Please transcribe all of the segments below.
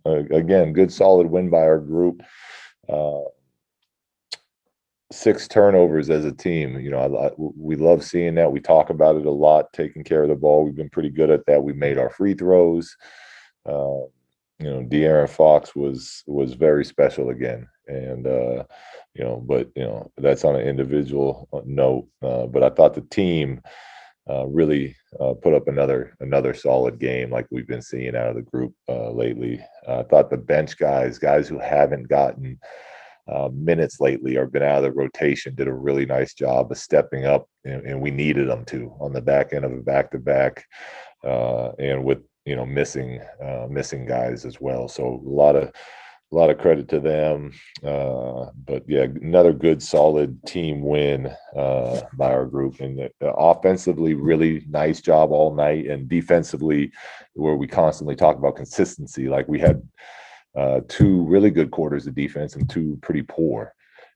again, good solid win by our group. 6 turnovers as a team. We love seeing that. We talk about it a lot, taking care of the ball. We've been pretty good at that. We made our free throws. De'Aaron Fox was very special again. And, but, that's on an individual note. But I thought the team really put up another solid game like we've been seeing out of the group lately. I thought the bench guys who haven't gotten minutes lately or been out of the rotation did a really nice job of stepping up, and we needed them to on the back end of a back-to-back, and with missing guys as well. So a lot of credit to them. But yeah, another good solid team win by our group. And offensively, really nice job all night, and defensively, where we constantly talk about consistency, like we had 2 really good quarters of defense and 2 pretty poor,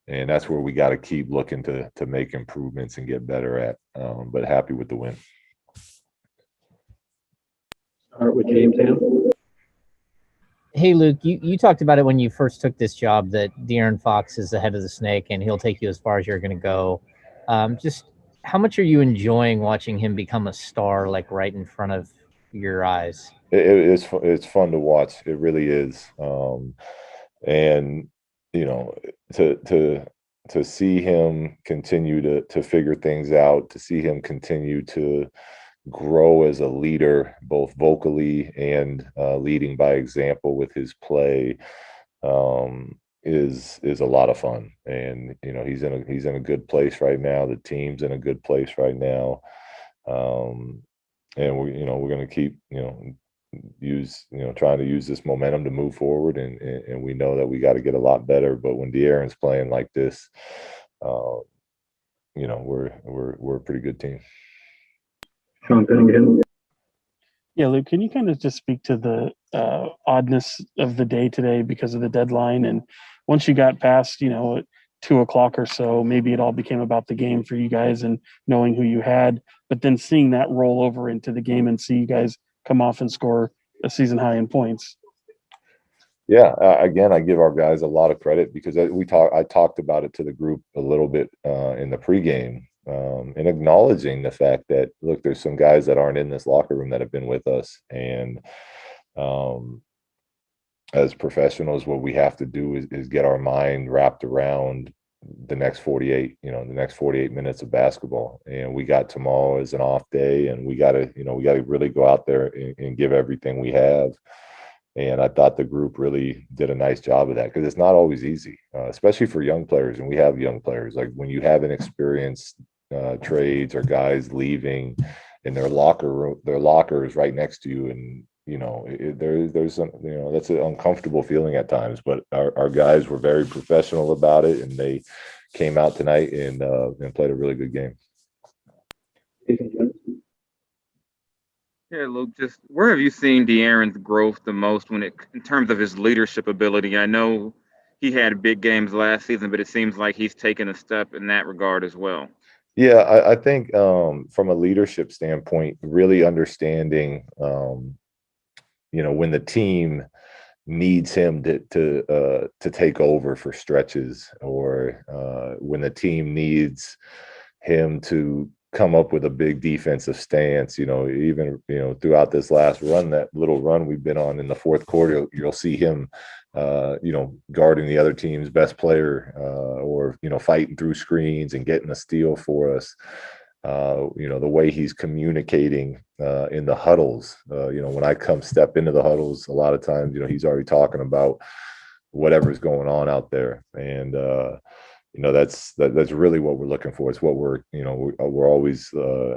and that's where we got to keep looking to make improvements and get better at. But happy with the win. Start with James Ham. Hey, Luke, you talked about it when you first took this job, that De'Aaron Fox is the head of the snake and he'll take you as far as you're going to go. Just how much are you enjoying watching him become a star, like right in front of your eyes? It's fun to watch. It really is. And to see him continue to figure things out, to see him continue to grow as a leader, both vocally and leading by example with his play, is a lot of fun. And he's in a good place right now. The team's in a good place right now. And we're going to keep trying to use this momentum to move forward, and we know that we got to get a lot better. But when De'Aaron's playing like this, we're a pretty good team. Sean Finnegan. Yeah, Luke, can you kind of just speak to the oddness of the day today because of the deadline? And once you got past, 2:00 or so, maybe it all became about the game for you guys and knowing who you had, but then seeing that roll over into the game and see you guys come off and score a season high in points. Yeah, again, I give our guys a lot of credit because I talked about it to the group a little bit in the pregame, and acknowledging the fact that, look, there's some guys that aren't in this locker room that have been with us, and as professionals, what we have to do is get our mind wrapped around the next 48 minutes of basketball. And we got tomorrow as an off day, and we got to really go out there and give everything we have. And I thought the group really did a nice job of that, because it's not always easy, especially for young players. And we have young players. Like when you have inexperienced trades or guys leaving, and their locker is right next to you, and there's some, that's an uncomfortable feeling at times. But our guys were very professional about it, and they came out tonight and played a really good game. Yeah, Luke, just where have you seen De'Aaron's growth the most in terms of his leadership ability? I know he had big games last season, but it seems like he's taken a step in that regard as well. Yeah, I think from a leadership standpoint, really understanding, when the team needs him to take over for stretches, or when the team needs him to come up with a big defensive stance, even throughout this last run, that little run we've been on in the fourth quarter, you'll see him guarding the other team's best player, or fighting through screens and getting a steal for us. The way he's communicating in the huddles, when I step into the huddles, a lot of times, he's already talking about whatever's going on out there. And that's really what we're looking for. It's what we're always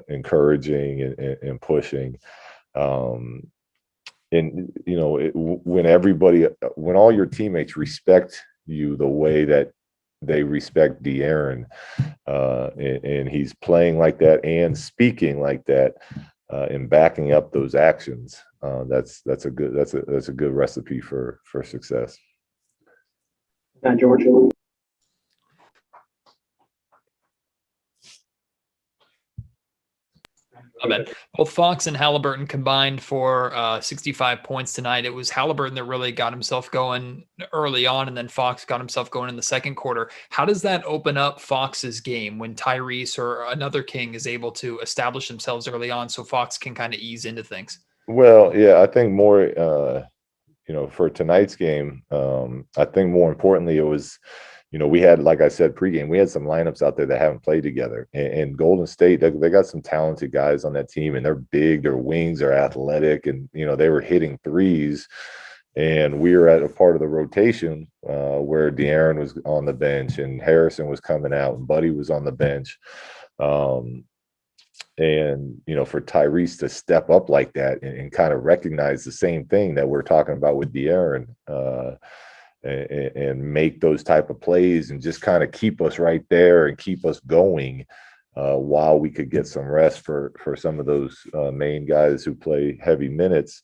encouraging and pushing. When all your teammates respect you the way that they respect De'Aaron, and he's playing like that and speaking like that, and backing up those actions, that's a good recipe for success. George. And both Fox and Halliburton combined for 65 points tonight. It was Halliburton that really got himself going early on, and then Fox got himself going in the second quarter. How does that open up Fox's game when Tyrese or another King is able to establish themselves early on so Fox can kind of ease into things? Well, yeah, I think more, for tonight's game, I think more importantly, it was, we had, like I said, pregame, we had some lineups out there that haven't played together. And Golden State, they got some talented guys on that team, and they're big, their wings are athletic, and, they were hitting threes. And we were at a part of the rotation where De'Aaron was on the bench and Harrison was coming out and Buddy was on the bench. And, for Tyrese to step up like that and kind of recognize the same thing that we're talking about with De'Aaron, and make those type of plays and just kind of keep us right there and keep us going while we could get some rest for some of those main guys who play heavy minutes.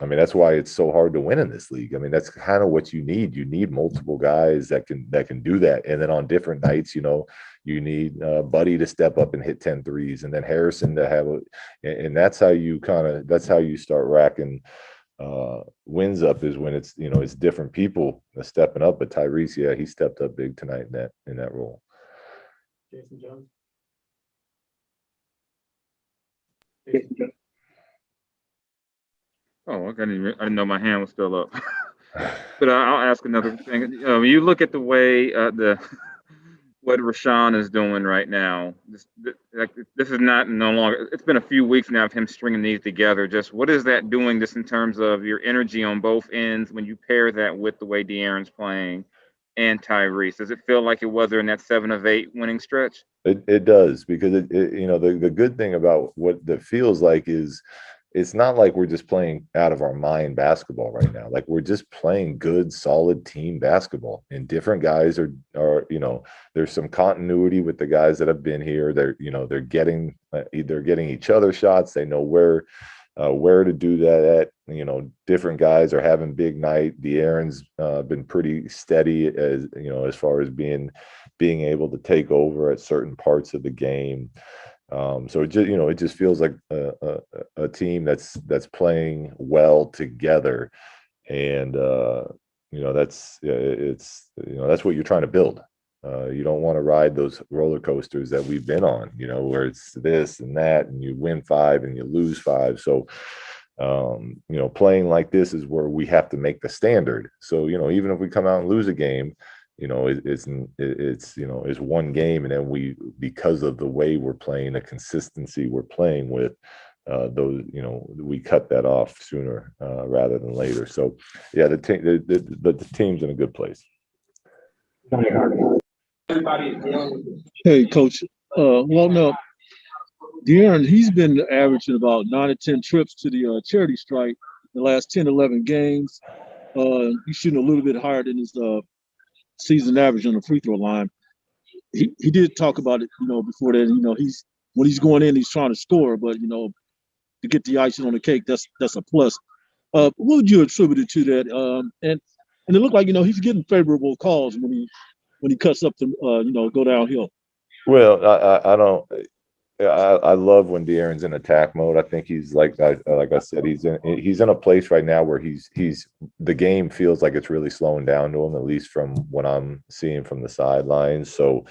That's why it's so hard to win in this league. That's kind of what you need. You need multiple guys that can do that. And then on different nights, you need Buddy to step up and hit 10 threes, and then Harrison to have and that's how you start racking wins up, is when it's, it's different people stepping up. But Tyrese, yeah, he stepped up big tonight in that role. Jason Jones. Oh, I didn't know my hand was still up. But I'll ask another thing. When you look at the way what Rashawn is doing right now, this is no longer. It's been a few weeks now of him stringing these together. Just what is that doing, just in terms of your energy on both ends when you pair that with the way De'Aaron's playing and Tyrese? Does it feel like it was during that 7 of 8 winning stretch? It does, because the good thing about what that feels like is, it's not like we're just playing out of our mind basketball right now. Like, we're just playing good, solid team basketball, and different guys are there's some continuity with the guys that have been here. They're getting each other shots. They know where to do that at. Different guys are having big night. De'Aaron's been pretty steady as far as being able to take over at certain parts of the game. So it just feels like a team that's playing well together, and that's what you're trying to build. You don't want to ride those roller coasters that we've been on, where it's this and that, and you win 5 and you lose 5. So playing like this is where we have to make the standard. So even if we come out and lose a game, it's one game, and then because of the way we're playing, the consistency we're playing with, we cut that off sooner rather than later. So yeah, the team's in a good place. Hey, Coach. No, De'Aaron, he's been averaging about 9 or 10 trips to the charity stripe in the last 10, 11 games. He's shooting a little bit higher than his season average on the free throw line. He did talk about it, before that. When he's going in, he's trying to score, but to get the icing on the cake, that's a plus. What would you attribute it to that? And it looked like he's getting favorable calls when he cuts up to go downhill. Well, I don't. I love when De'Aaron's in attack mode. I think he's like I said, he's in a place right now where the game feels like it's really slowing down to him, at least from what I'm seeing from the sidelines. So,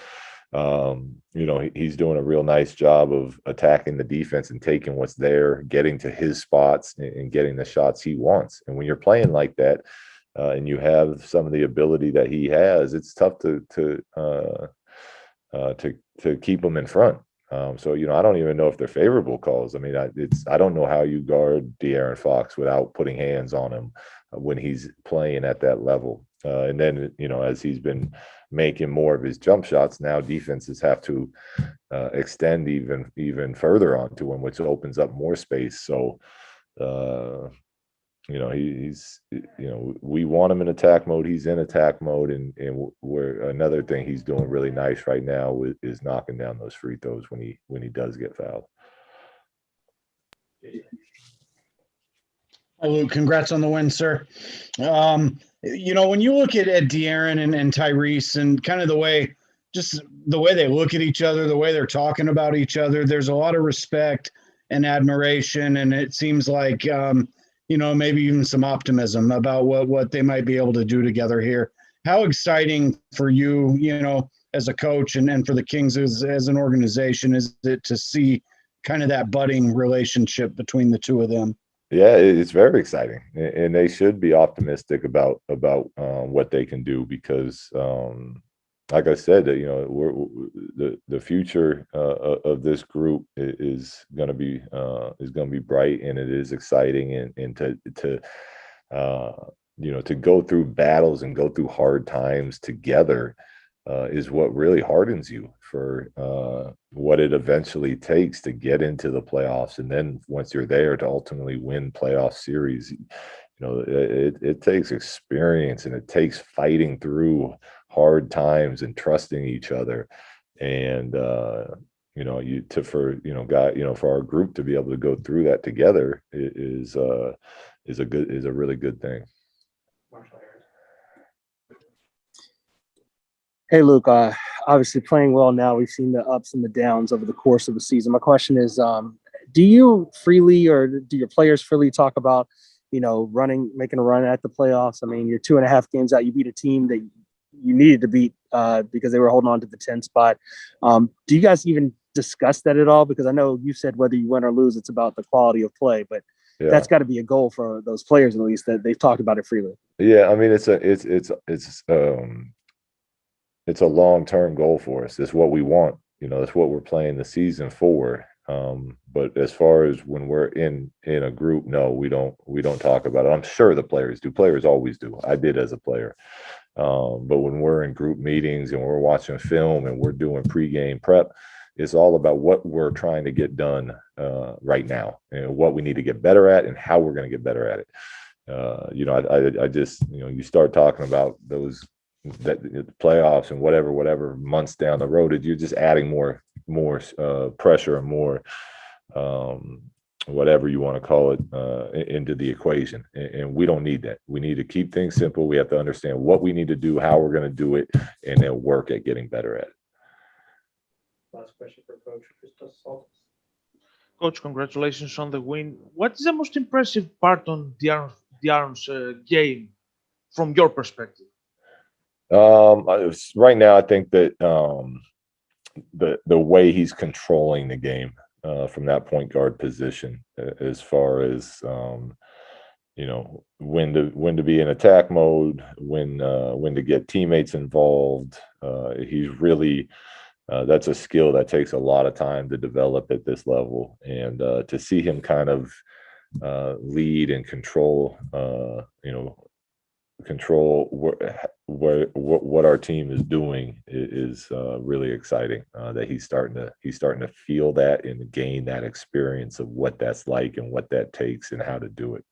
he's doing a real nice job of attacking the defense and taking what's there, getting to his spots and getting the shots he wants. And when you're playing like that, and you have some of the ability that he has, it's tough to keep him in front. So I don't even know if they're favorable calls. I don't know how you guard De'Aaron Fox without putting hands on him when he's playing at that level. And then as he's been making more of his jump shots, now defenses have to extend even further onto him, which opens up more space. So he's we want him in attack mode. He's in attack mode, and where another thing he's doing really nice right now is knocking down those free throws when he does get fouled. Hi, Luke. Congrats on the win, sir. When you look at De'Aaron and Tyrese and kind of the way just the way they look at each other, the way they're talking about each other. There's a lot of respect and admiration, and it seems like maybe even some optimism about what they might be able to do together here. How exciting for you, as a coach and for the Kings as an organization is it to see kind of that budding relationship between the two of them? Yeah, it's very exciting, and they should be optimistic about what they can do because, like I said, the future of this group is going to be bright, and it is exciting, and to go through battles and go through hard times together is what really hardens you for what it eventually takes to get into the playoffs. And then once you're there to ultimately win playoff series, it takes experience, and it takes fighting through hard times and trusting each other. And for our group to be able to go through that together is a really good thing. Hey, Luke, obviously playing well now. We've seen the ups and the downs over the course of the season. My question is, do you freely, or do your players freely talk about, making a run at the playoffs? I mean, you're 2.5 games out. You beat a team that you needed to beat because they were holding on to the 10 spot. Do you guys even discuss that at all? Because I know you said whether you win or lose, it's about the quality of play, but that's got to be a goal for those players, at least, that they've talked about it freely. Yeah, I mean, it's a long-term goal for us. It's what we want. It's what we're playing the season for. But as far as when we're in a group, no, we don't talk about it. I'm sure the players do. Players always do. I did as a player. But when we're in group meetings and we're watching film and we're doing pregame prep, it's all about what we're trying to get done right now, and what we need to get better at and how we're going to get better at it. I just, you start talking about that the playoffs and whatever months down the road, you're just adding more pressure and more whatever you want to call it into the equation, and we don't need that. We need to keep things simple. We have to understand what we need to do, how we're going to do it, and then work at getting better at it. Last question for Coach Christos. Coach, congratulations on the win. What is the most impressive part on De'Aaron's game from your perspective? Right now, I think that the way he's controlling the game from that point guard position, as far as when to be in attack mode, when to get teammates involved. He's really that's a skill that takes a lot of time to develop at this level, and to see him kind of lead and control what our team is doing is really exciting. That he's starting to feel that and gain that experience of what that's like and what that takes and how to do it.